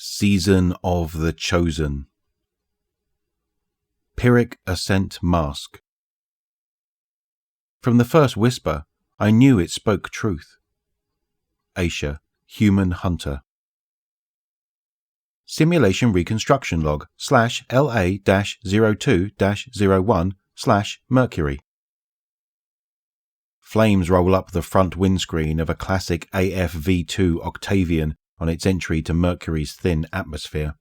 Season of the Chosen. Pyrrhic Ascent Mask. From the first whisper, I knew it spoke truth. Aisha, Human Hunter. Simulation Reconstruction Log /LA-02-01/Mercury. Flames roll up the front windscreen of a classic AFV2 Octavian on its entry to Mercury's thin atmosphere.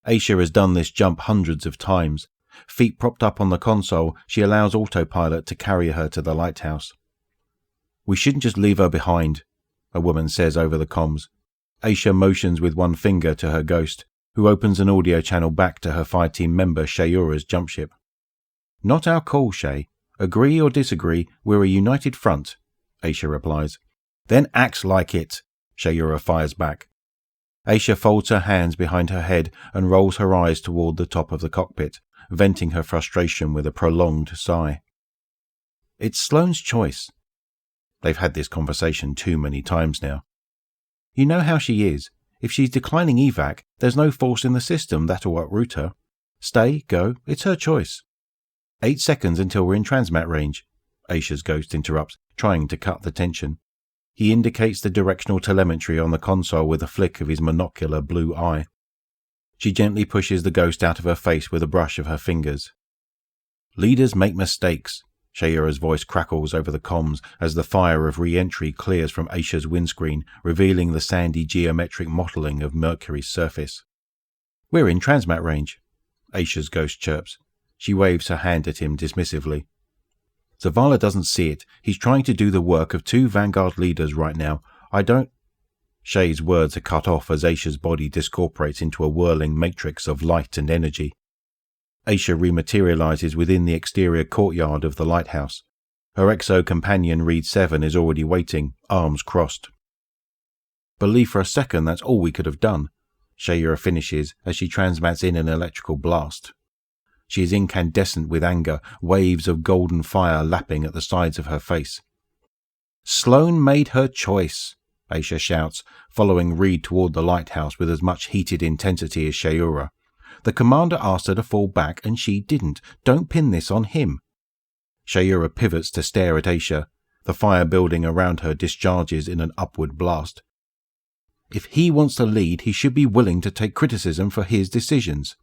Aisha has done this jump hundreds of times. Feet propped up on the console, she allows autopilot to carry her to the lighthouse. "We shouldn't just leave her behind," a woman says over the comms. Aisha motions with one finger to her ghost, who opens an audio channel back to her fireteam member Shayura's jump ship. "Not our call, Shay. Agree or disagree, we're a united front," Aisha replies. "Then act like it," Shayura fires back. Aisha folds her hands behind her head and rolls her eyes toward the top of the cockpit, venting her frustration with a prolonged sigh. "It's Sloane's choice." They've had this conversation too many times now. "You know how she is. If she's declining evac, there's no force in the system that'll uproot her. Stay, go, it's her choice." 8 seconds until we're in transmat range," Aisha's ghost interrupts, trying to cut the tension. He indicates the directional telemetry on the console with a flick of his monocular blue eye. She gently pushes the ghost out of her face with a brush of her fingers. "Leaders make mistakes," Shayura's voice crackles over the comms as the fire of re-entry clears from Aisha's windscreen, revealing the sandy geometric mottling of Mercury's surface. "We're in transmat range," Aisha's ghost chirps. She waves her hand at him dismissively. "Zavala doesn't see it. He's trying to do the work of 2 Vanguard leaders right now. I don't—" Shay's words are cut off as Aisha's body discorporates into a whirling matrix of light and energy. Aisha rematerializes within the exterior courtyard of the lighthouse. Her exo-companion Reed 7 is already waiting, arms crossed. "Believe for a second that's all we could have done," Shayura finishes as she transmats in an electrical blast. She is incandescent with anger, waves of golden fire lapping at the sides of her face. "Sloane made her choice," Aisha shouts, following Reed toward the lighthouse with as much heated intensity as Shayura. "The commander asked her to fall back and she didn't. Don't pin this on him." Shayura pivots to stare at Aisha. The fire building around her discharges in an upward blast. "If he wants to lead, he should be willing to take criticism for his decisions."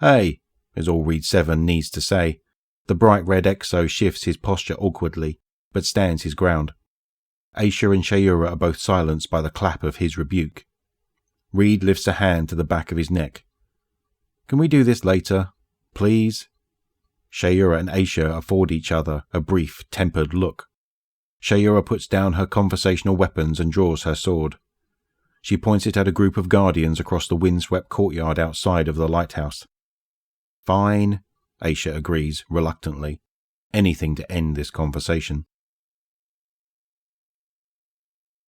"Hey," is all Reed 7 needs to say. The bright red exo shifts his posture awkwardly, but stands his ground. Aisha and Shayura are both silenced by the clap of his rebuke. Reed lifts a hand to the back of his neck. "Can we do this later? Please?" Shayura and Aisha afford each other a brief, tempered look. Shayura puts down her conversational weapons and draws her sword. She points it at a group of guardians across the windswept courtyard outside of the lighthouse. "Fine," Aisha agrees, reluctantly. Anything to end this conversation.